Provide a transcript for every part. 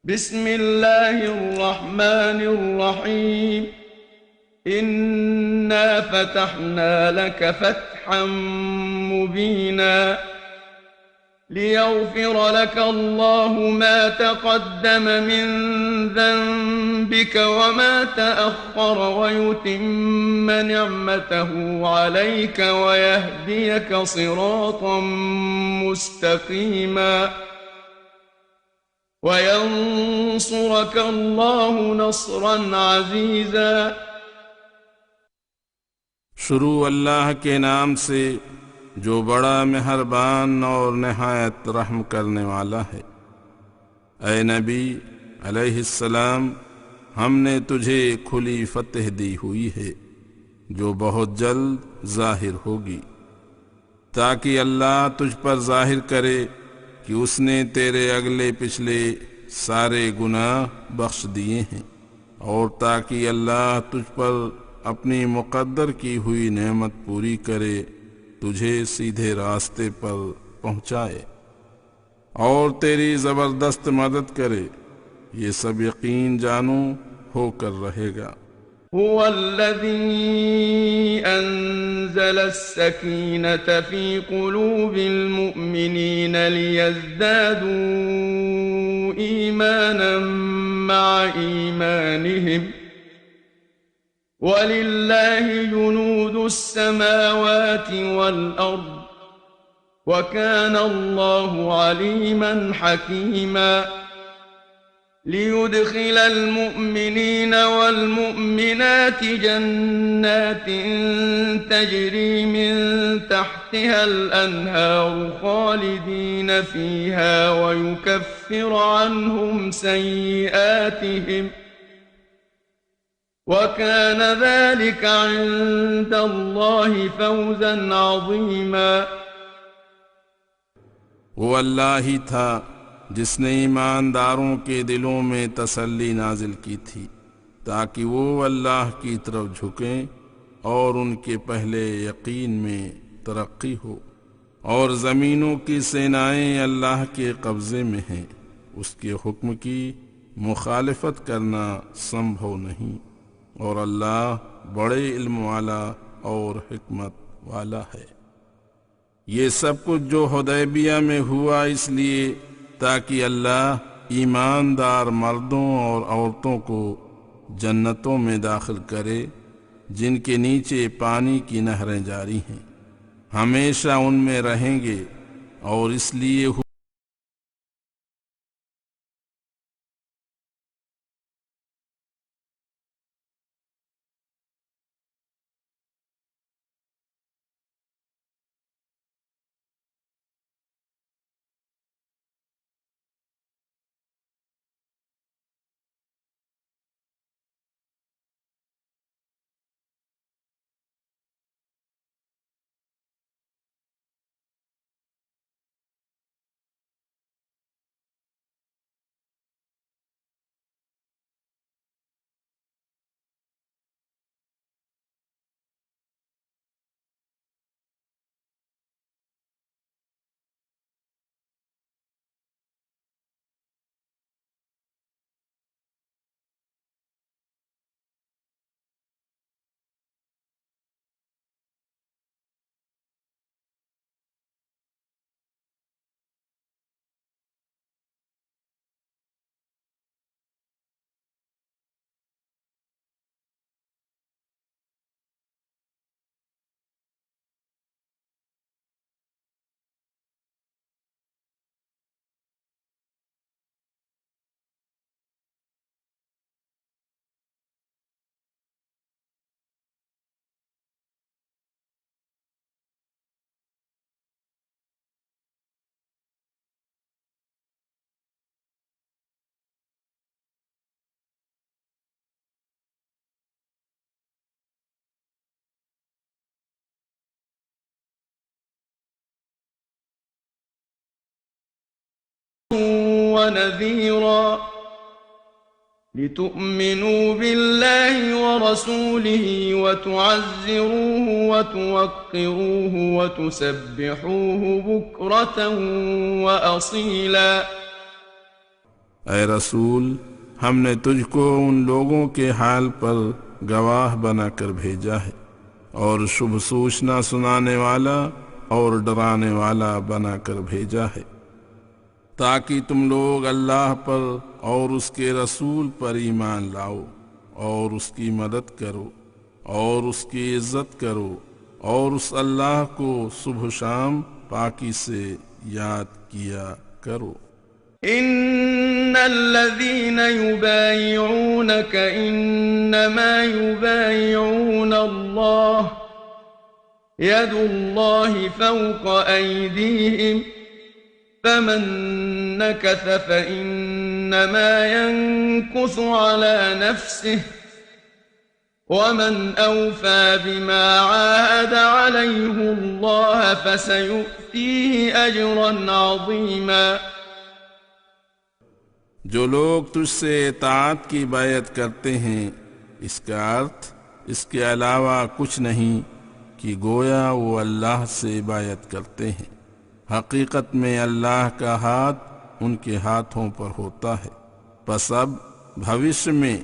بسم الله الرحمن الرحيم إنا فتحنا لك فتحا مبينا ليغفر لك الله ما تقدم من ذنبك وما تأخر ويتم نعمته عليك ويهديك صراطا مستقيما وَيَنصُرَكَ اللَّهُ نَصْرًا عَزِيزًا۔ شروع اللہ کے نام سے جو بڑا مہربان اور نہایت رحم کرنے والا ہے۔ اے نبی علیہ السلام، ہم نے تجھے کھلی فتح دی ہوئی ہے جو بہت جلد ظاہر ہوگی، تاکہ اللہ تجھ پر ظاہر کرے کہ اس نے تیرے اگلے پچھلے سارے گناہ بخش دیے ہیں، اور تاکہ اللہ تجھ پر اپنی مقدر کی ہوئی نعمت پوری کرے، تجھے سیدھے راستے پر پہنچائے اور تیری زبردست مدد کرے۔ یہ سب یقین جانو ہو کر رہے گا۔ هو الذي أنزل السكينة في قلوب المؤمنين ليزدادوا إيمانا مع إيمانهم ولله جنود السماوات والأرض وكان الله عليما حكيما ليدخل المؤمنين والمؤمنات جنات تجري من تحتها الأنهار خالدين فيها ويكفر عنهم سيئاتهم وكان ذلك عند الله فوزا عظيما۔ وہ اللہ ہی تھا جس نے ایمانداروں کے دلوں میں تسلی نازل کی تھی تاکہ وہ اللہ کی طرف جھکیں اور ان کے پہلے یقین میں ترقی ہو، اور زمینوں کی سینائیں اللہ کے قبضے میں ہیں، اس کے حکم کی مخالفت کرنا سمبھو نہیں، اور اللہ بڑے علم والا اور حکمت والا ہے۔ یہ سب کچھ جو حدیبیہ میں ہوا اس لیے تاکہ اللہ ایماندار مردوں اور عورتوں کو جنتوں میں داخل کرے جن کے نیچے پانی کی نہریں جاری ہیں، ہمیشہ ان میں رہیں گے، اور اس لیے ونذيرا لتؤمنوا بالله ورسوله وتعزروه وتوقروه وتسبحوه بكرة وأصيلا۔ اے رسول، ہم نے تجھ کو ان لوگوں کے حال پر گواہ بنا کر بھیجا ہے اور شبھ سوچنا سنانے والا اور ڈرانے والا بنا کر بھیجا ہے، تاکہ تم لوگ اللہ پر اور اس کے رسول پر ایمان لاؤ اور اس کی مدد کرو اور اس کی عزت کرو اور اس اللہ کو صبح شام پاکی سے یاد کیا کرو۔ إن الذين يبايعونك إنما يبايعون الله يد الله فوق أيديهم فمن نكث فإنما ينكث على نفسه ومن أوفى بما عاهد عليه الله فسيؤتيه أجرا عظيما۔ جو لوگ تجھ سے اطاعت کی بیعت کرتے ہیں، اس کا ارتھ اس کے علاوہ کچھ نہیں کہ گویا وہ اللہ سے بیعت کرتے ہیں۔ حقیقت میں اللہ کا ہاتھ ان کے ہاتھوں پر ہوتا ہے، پس اب بھوشیہ میں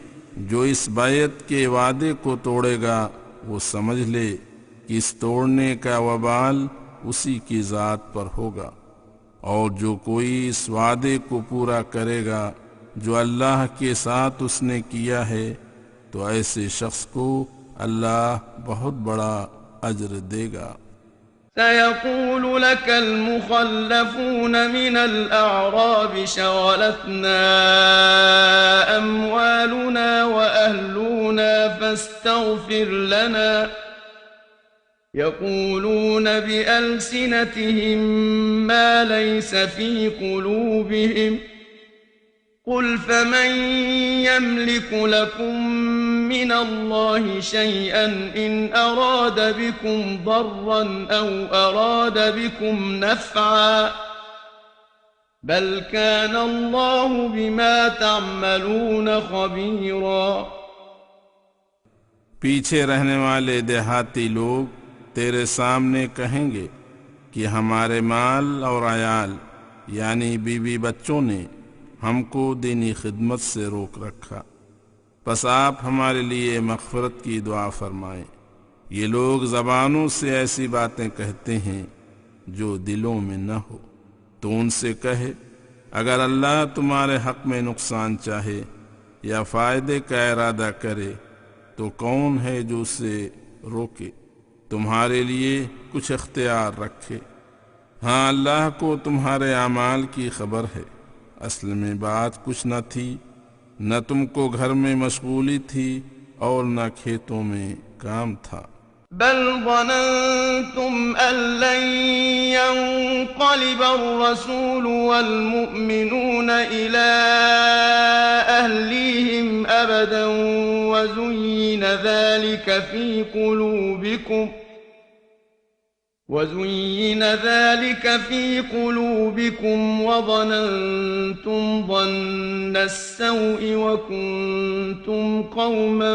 جو اس بیعت کے وعدے کو توڑے گا وہ سمجھ لے کہ اس توڑنے کا وبال اسی کی ذات پر ہوگا، اور جو کوئی اس وعدے کو پورا کرے گا جو اللہ کے ساتھ اس نے کیا ہے تو ایسے شخص کو اللہ بہت بڑا اجر دے گا۔ سيقول لك المخلفون من الأعراب شغلتنا أموالنا وأهلنا فاستغفر لنا، يقولون بألسنتهم ما ليس في قلوبهم، قل فمن يملك لكم من الله شيئا إن أراد بكم ضرا أو أراد بكم نفعا بل كان الله بما تعملون خبيرا۔ پیچھے رہنے والے دیہاتی لوگ تیرے سامنے کہیں گے کہ ہمارے مال اور عیال یعنی بیوی بچوں نے ہم کو دینی خدمت سے روک رکھا، پس آپ ہمارے لیے مغفرت کی دعا فرمائیں۔ یہ لوگ زبانوں سے ایسی باتیں کہتے ہیں جو دلوں میں نہ ہو، تو ان سے کہے اگر اللہ تمہارے حق میں نقصان چاہے یا فائدے کا ارادہ کرے تو کون ہے جو اسے روکے، تمہارے لیے کچھ اختیار رکھے۔ ہاں اللہ کو تمہارے اعمال کی خبر ہے، اصل میں بات کچھ نہ تھی، نہ تم کو گھر میں مشغولی تھی اور نہ کھیتوں میں کام تھا۔ بل ظننتم أن لن ينقلب الرسول والمؤمنون إلى أهليهم أبدا وزين ذلك في قلوبكم وظننتم ظن السوء وكنتم قوما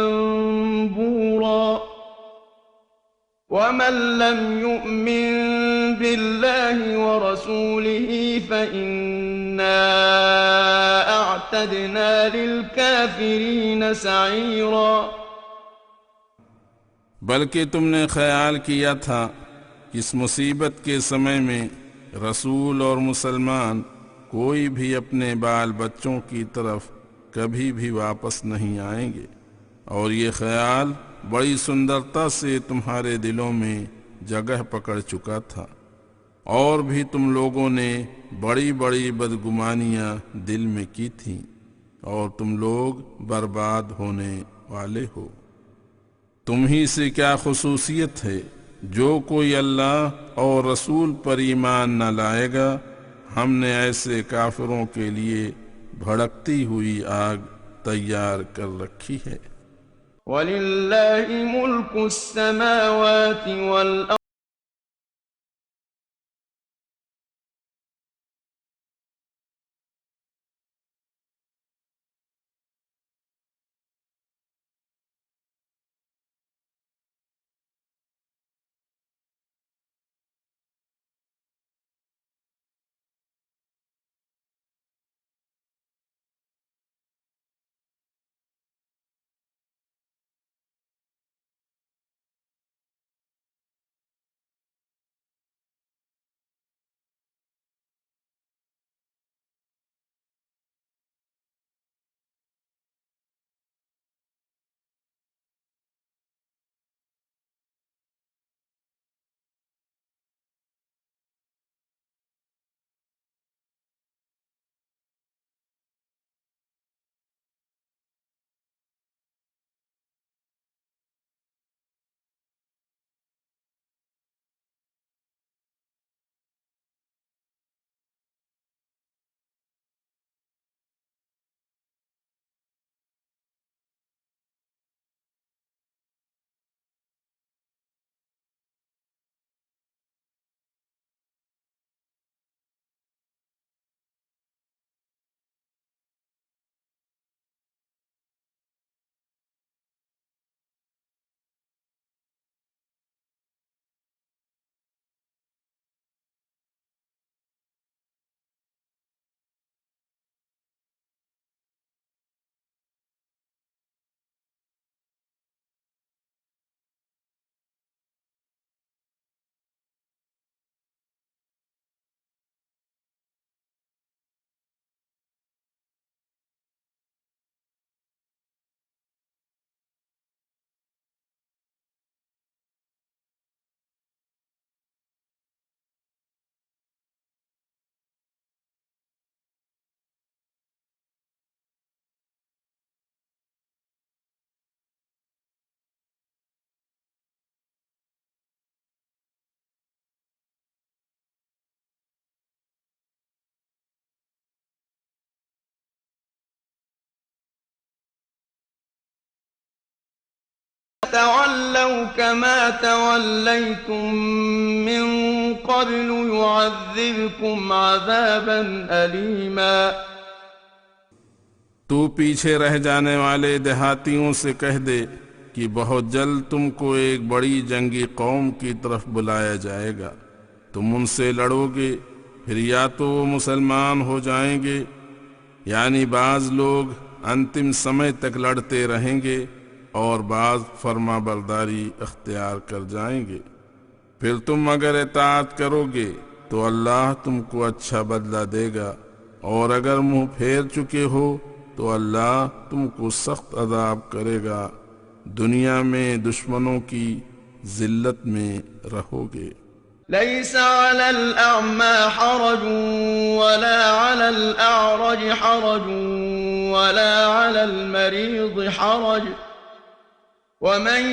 بورا۔ ومن لم يؤمن بالله ورسوله فإنا أعتدنا للكافرين سعيرا۔ بلکہ تم نے خیال کیا تھا کہ اس مصیبت کے سمے میں رسول اور مسلمان کوئی بھی اپنے بال بچوں کی طرف کبھی بھی واپس نہیں آئیں گے، اور یہ خیال بڑی سندرتا سے تمہارے دلوں میں جگہ پکڑ چکا تھا، اور بھی تم لوگوں نے بڑی بڑی بدگمانیاں دل میں کی تھیں، اور تم لوگ برباد ہونے والے ہو۔ تم ہی سے کیا خصوصیت ہے؟ جو کوئی اللہ اور رسول پر ایمان نہ لائے گا ہم نے ایسے کافروں کے لیے بھڑکتی ہوئی آگ تیار کر رکھی ہے۔ وَلِلَّهِ مُلْكُ السَّمَاوَاتِ وَالْأَرْضِ تتولوا كما توليتم من قبل يعذبكم عذابا أليما تو پیچھے رہ جانے والے دیہاتیوں سے کہہ دے کہ بہت جلد تم کو ایک بڑی جنگی قوم کی طرف بلایا جائے گا، تم ان سے لڑو گے، پھر یا تو وہ مسلمان ہو جائیں گے، یعنی بعض لوگ انتم سمے تک لڑتے رہیں گے اور بعض فرما برداری اختیار کر جائیں گے، پھر تم اگر اطاعت کرو گے تو اللہ تم کو اچھا بدلہ دے گا، اور اگر منہ پھیر چکے ہو تو اللہ تم کو سخت عذاب کرے گا، دنیا میں دشمنوں کی ذلت میں رہو گے۔ ليس على الأعمى حرج ولا على الأعرج حرج ولا على المريض حرج ومن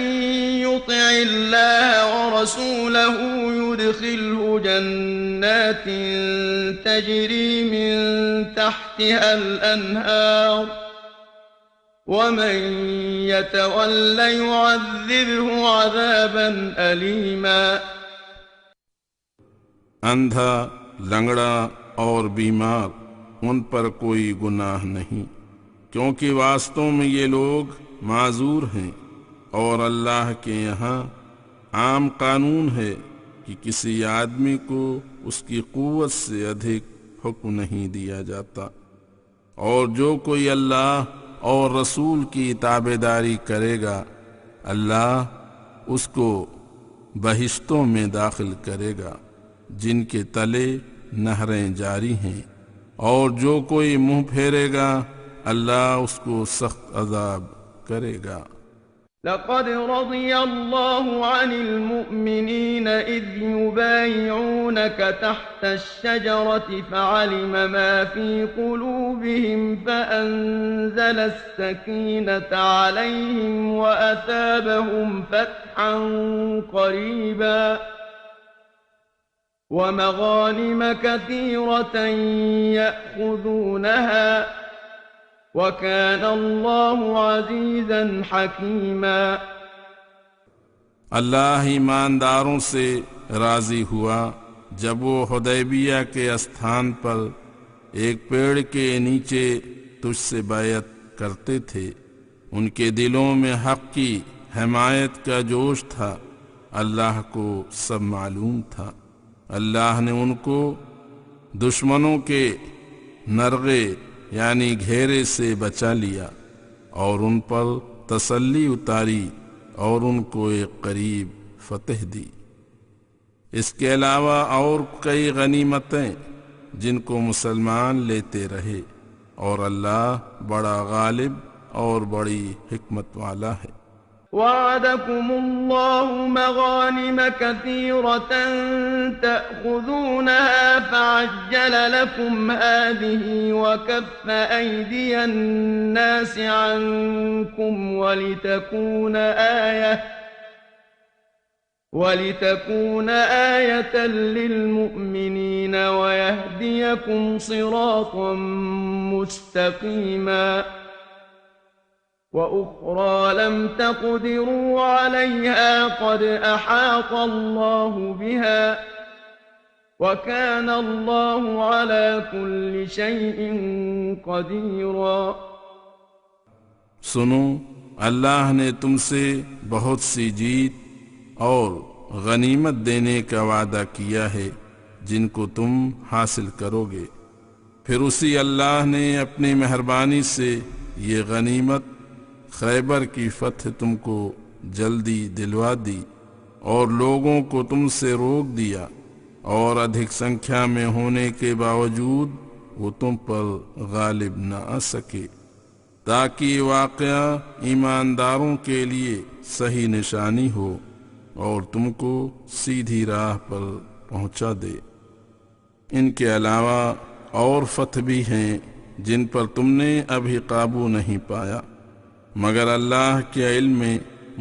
يطع الله ورسوله يدخله جنات تجري من تحتها الأنهار ومن يتول يعذبه عذابا أليما اندھا، لنگڑا اور بیمار ان پر کوئی گناہ نہیں، کیونکہ واسطوں میں یہ لوگ معذور ہیں، اور اللہ کے یہاں عام قانون ہے کہ کسی آدمی کو اس کی قوت سے ادھک حکم نہیں دیا جاتا، اور جو کوئی اللہ اور رسول کی تابعداری کرے گا اللہ اس کو بہشتوں میں داخل کرے گا جن کے تلے نہریں جاری ہیں، اور جو کوئی منہ پھیرے گا اللہ اس کو سخت عذاب کرے گا۔ لقد رضي الله عن المؤمنين إذ يبايعونك تحت الشجرة فعلم ما في قلوبهم فأنزل السكينة عليهم وأثابهم فتحا قريبا ومغانم كثيرة يأخذونها وَكَانَ اللَّهُ عَزِيزًا حَكِيمًا اللہ ایمانداروں سے راضی ہوا جب وہ حدیبیہ کے استھان پر ایک پیڑ کے نیچے تجھ سے بیعت کرتے تھے، ان کے دلوں میں حق کی حمایت کا جوش تھا، اللہ کو سب معلوم تھا، اللہ نے ان کو دشمنوں کے نرغے یعنی گھیرے سے بچا لیا اور ان پر تسلی اتاری اور ان کو ایک قریب فتح دی۔ اس کے علاوہ اور کئی غنیمتیں جن کو مسلمان لیتے رہے، اور اللہ بڑا غالب اور بڑی حکمت والا ہے۔ وعدكم الله مغانم كثيرة تأخذونها فعجل لكم هذه وكف أيدي الناس عنكم ولتكون آية للمؤمنين ويهديكم صراطا مستقيما وأخرى لم تقدروا عليها قد أحاط الله بها وكان الله على كل شيء قديرا۔ سنو، اللہ نے تم سے بہت سی جیت اور غنیمت دینے کا وعدہ کیا ہے جن کو تم حاصل کرو گے، پھر اسی اللہ نے اپنی مہربانی سے یہ غنیمت خیبر کی فتح تم کو جلدی دلوا دی، اور لوگوں کو تم سے روک دیا، اور ادھک سنکھیا میں ہونے کے باوجود وہ تم پر غالب نہ آ سکے، تاکہ واقعہ ایمانداروں کے لیے صحیح نشانی ہو اور تم کو سیدھی راہ پر پہنچا دے۔ ان کے علاوہ اور فتح بھی ہیں جن پر تم نے ابھی قابو نہیں پایا، مگر اللہ کے علم میں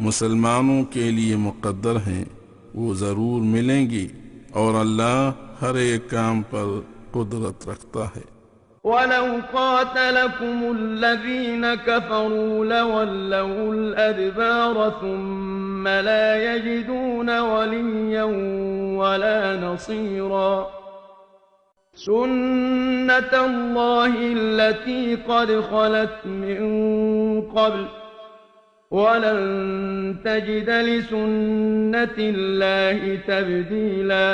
مسلمانوں کے لیے مقدر ہیں، وہ ضرور ملیں گی، اور اللہ ہر ایک کام پر قدرت رکھتا ہے۔ وَلَوْ قَاتَلَكُمُ الَّذِينَ كَفَرُوا لَوَلَّوُا الْأَدْبَارَ ثُمَّ لَا يَجِدُونَ وَلِيًّا وَلَا نَصِيرًا سُنَّةَ اللَّهِ الَّتِي قَدْ خَلَتْ مِن قَبْلُ وَلَن تَجِدَ لِسُنَّةِ اللَّهِ تَبْدِيلًا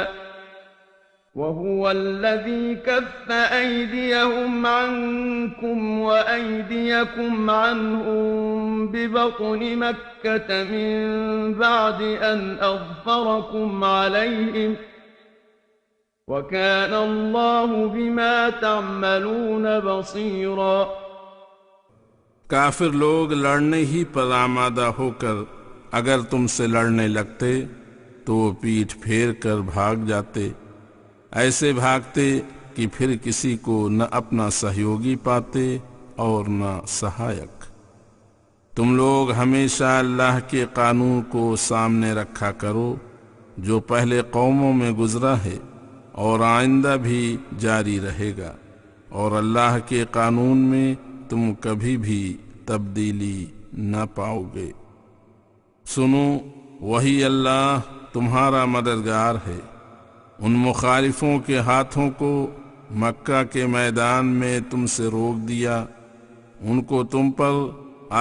وَهُوَ الَّذِي كَفَّ أَيْدِيَهُمْ عَنكُمْ وَأَيْدِيَكُمْ عَنْهُم بِبَطْنِ مَكَّةَ مِن بَعْدِ أَنْ أَظْفَرَكُمْ عَلَيْهِمْ وَكَانَ اللَّهُ بِمَا تَعْمَلُونَ بَصِيرًا کافر لوگ لڑنے ہی پر آمادہ ہو کر اگر تم سے لڑنے لگتے تو وہ پیٹھ پھیر کر بھاگ جاتے، ایسے بھاگتے کہ پھر کسی کو نہ اپنا سہیوگی پاتے اور نہ سہایک۔ تم لوگ ہمیشہ اللہ کے قانون کو سامنے رکھا کرو جو پہلے قوموں میں گزرا ہے اور آئندہ بھی جاری رہے گا، اور اللہ کے قانون میں تم کبھی بھی تبدیلی نہ پاؤ گے۔ سنو، وہی اللہ تمہارا مددگار ہے۔ ان مخالفوں کے ہاتھوں کو مکہ کے میدان میں تم سے روک دیا، ان کو تم پر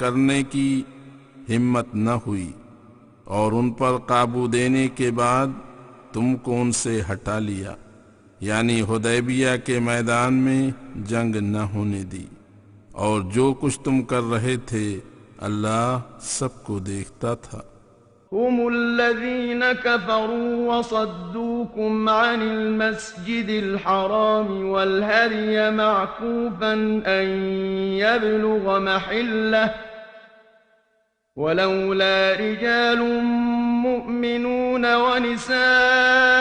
کرنے کی ہمت نہ ہوئی، اور ان پر قابو دینے کے بعد تم کو ان سے ہٹا لیا، یعنی حدیبیہ کے میدان میں جنگ نہ ہونے دی، اور جو کچھ تم کر رہے تھے اللہ سب کو دیکھتا تھا۔ هم الذين كفروا وصدوكم عن المسجد الحرام والهدي معكوفا أن يبلغ محله ولولا رجال مؤمنون ونساء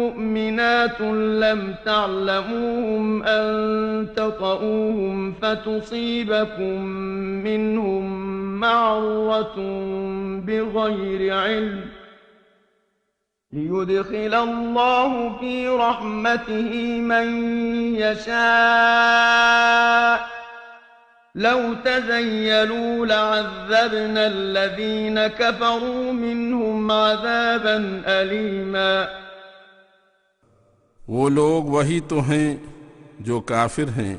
مؤمنات لم تعلموهم أن تطؤوهم فتصيبكم منهم معرة بغير علم ليدخل الله في رحمته من يشاء لو تزيلوا لعذبنا الذين كفروا منهم عذابا أليما۔ وہ لوگ وہی تو ہیں جو کافر ہیں،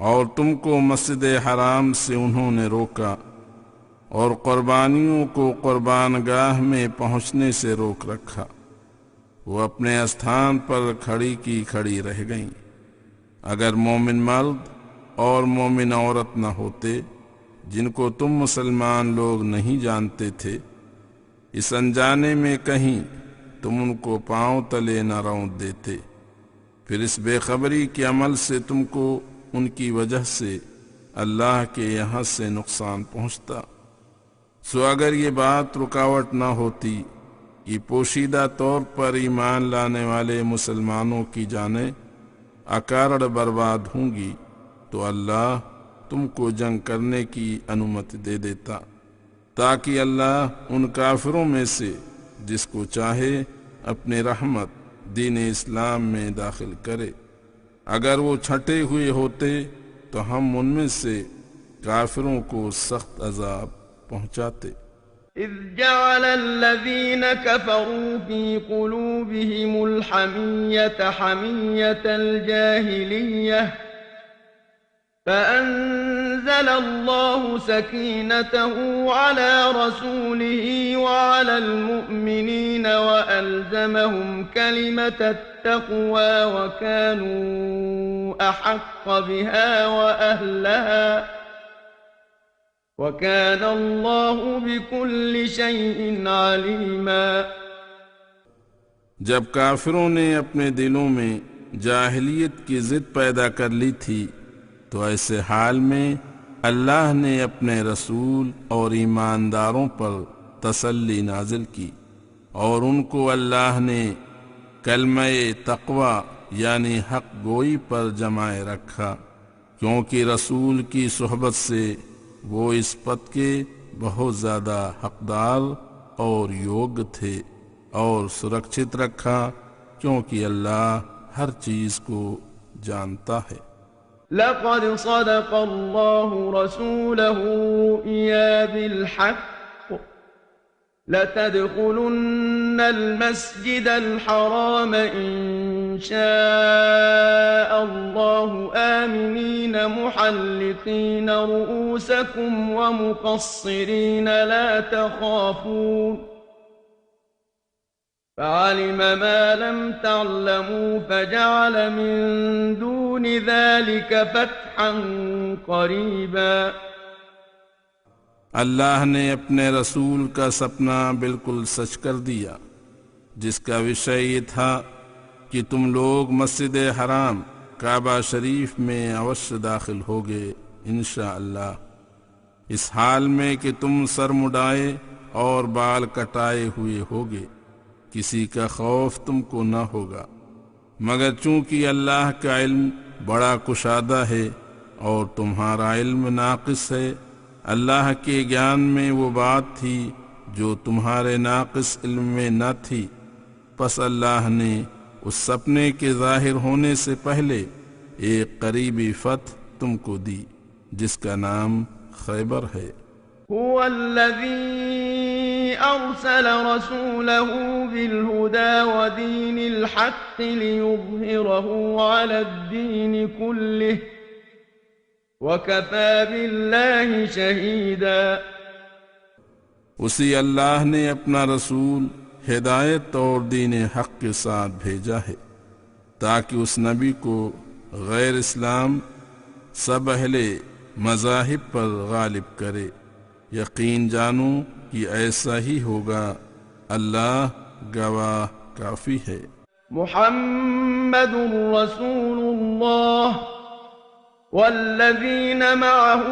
اور تم کو مسجد حرام سے انہوں نے روکا اور قربانیوں کو قربان گاہ میں پہنچنے سے روک رکھا، وہ اپنے استھان پر کھڑی کی کھڑی رہ گئیں۔ اگر مومن مرد اور مومن عورت نہ ہوتے جن کو تم مسلمان لوگ نہیں جانتے تھے، اس انجانے میں کہیں تم ان کو پاؤں تلے نہ رونت دیتے، پھر اس بے خبری کے عمل سے تم کو ان کی وجہ سے اللہ کے یہاں سے نقصان پہنچتا۔ سو اگر یہ بات رکاوٹ نہ ہوتی کہ پوشیدہ طور پر ایمان لانے والے مسلمانوں کی جانیں اکارڑ برباد ہوں گی تو اللہ تم کو جنگ کرنے کی انومتی دے دیتا، تاکہ اللہ ان کافروں میں سے جس کو چاہے اپنے رحمت دین اسلام میں داخل کرے۔ اگر وہ چھٹے ہوئے ہوتے تو ہم ان میں سے کافروں کو سخت عذاب پہنچاتے۔ إذ جعل الذين كفروا في قلوبهم الحمية حمية الجاهلية فأنزل الله سكينته على رسوله وعلى المؤمنين وألزمهم كلمة التقوى وكانوا أحق بها وأهلها وَكَانَ اللَّهُ بِكُلِّ شَيْءٍ عَلِيمًا۔ جب کافروں نے اپنے دلوں میں جاہلیت کی ضد پیدا کر لی تھی تو ایسے حال میں اللہ نے اپنے رسول اور ایمانداروں پر تسلی نازل کی، اور ان کو اللہ نے کلمہ تقوی یعنی حق گوئی پر جمائے رکھا، کیونکہ رسول کی صحبت سے وہ اس پد کے بہت زیادہ حقدار اور یوگ تھے، اور سرکشت رکھا کیونکہ اللہ ہر چیز کو جانتا ہے۔ لقد صدق الله رسوله الرؤيا بالحق لتدخلن المسجد الحرام إن شاء الله آمنين محلقين رؤوسكم ومقصرين لا تخافون فعلم ما لم تعلموا فجعل من دون ذلك فتحا قريبا۔ اللہ نے اپنے رسول کا سپنا بالکل سچ کر دیا، جس کا وشے یہ تھا کہ تم لوگ مسجد حرام کعبہ شریف میں اوشیہ داخل ہوگے انشاءاللہ، اس حال میں کہ تم سر مڈائے اور بال کٹائے ہوئے ہوگے، کسی کا خوف تم کو نہ ہوگا، مگر چونکہ اللہ کا علم بڑا کشادہ ہے اور تمہارا علم ناقص ہے، اللہ کے گیان میں وہ بات تھی جو تمہارے ناقص علم میں نہ تھی، پس اللہ نے اس سپنے کے ظاہر ہونے سے پہلے ایک قریبی فتح تم کو دی جس کا نام خیبر ہے۔ هو الذي أرسل رسوله بالهدى ودين الحق ليظهره على الدين كله وَكَفَى بِاللَّهِ شَهِيدًا۔ اسی اللہ نے اپنا رسول ہدایت اور دین حق کے ساتھ بھیجا ہے تاکہ اس نبی کو غیر اسلام سب اہل مذاہب پر غالب کرے، یقین جانو کہ ایسا ہی ہوگا، اللہ گواہ کافی ہے۔ محمد رسول اللہ والذین معه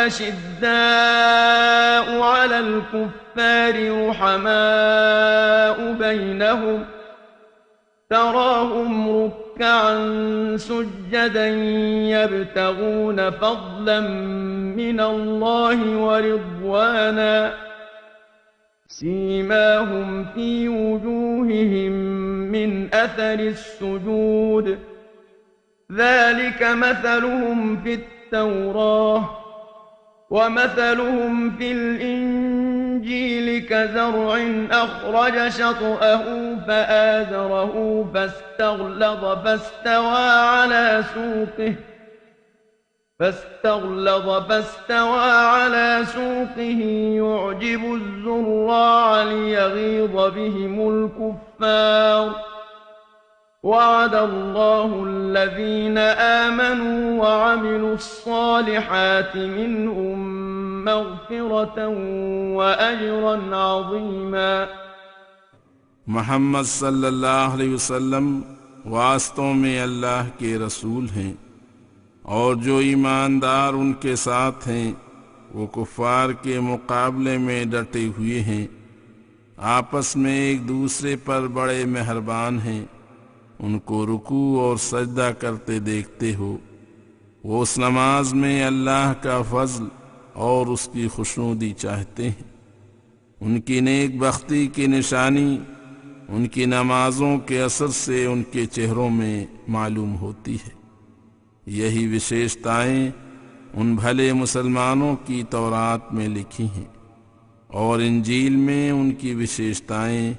أشداء على الكفار رحماء بينهم تراهم ركعا سجدا يبتغون فضلا من الله ورضوانا سيماهم في وجوههم من أثر السجود ذلك مثلهم في التوراة ومثلهم في الإنجيل كزرع أخرج شطأه فآزره فاستغلظ فاستوى على سوقه يعجب الزراع ليغيظ بهم الكفار وعد الله الذين آمنوا وعملوا الصالحات منهم مغفرة وأجرا عظيما۔ محمد صلی اللہ علیہ وسلم واسطوں میں اللہ کے رسول ہیں، اور جو ایماندار ان کے ساتھ ہیں وہ کفار کے مقابلے میں ڈٹے ہوئے ہیں، آپس میں ایک دوسرے پر بڑے مہربان ہیں، ان کو رکوع اور سجدہ کرتے دیکھتے ہو، وہ اس نماز میں اللہ کا فضل اور اس کی خوشنودی چاہتے ہیں۔ ان کی نیک بختی کی نشانی ان کی نمازوں کے اثر سے ان کے چہروں میں معلوم ہوتی ہے۔ یہی وشیشتائیں ان بھلے مسلمانوں کی تورات میں لکھی ہیں، اور انجیل میں ان کی وشیشتائیں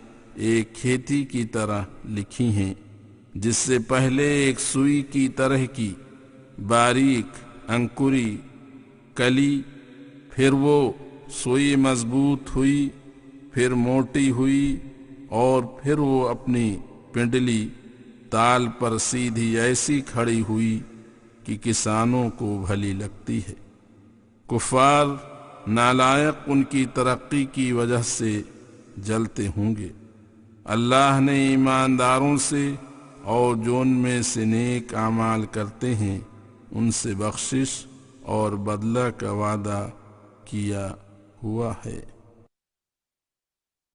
ایک کھیتی کی طرح لکھی ہیں، جس سے پہلے ایک سوئی کی طرح کی باریک انکری کلی، پھر وہ سوئی مضبوط ہوئی، پھر موٹی ہوئی، اور پھر وہ اپنی پنڈلی تال پر سیدھی ایسی کھڑی ہوئی کہ کسانوں کو بھلی لگتی ہے۔ کفار نالائق ان کی ترقی کی وجہ سے جلتے ہوں گے۔ اللہ نے ایمانداروں سے اور جو ان میں سے نیک اعمال کرتے ہیں ان سے بخشش اور بدلہ کا وعدہ کیا ہوا ہے۔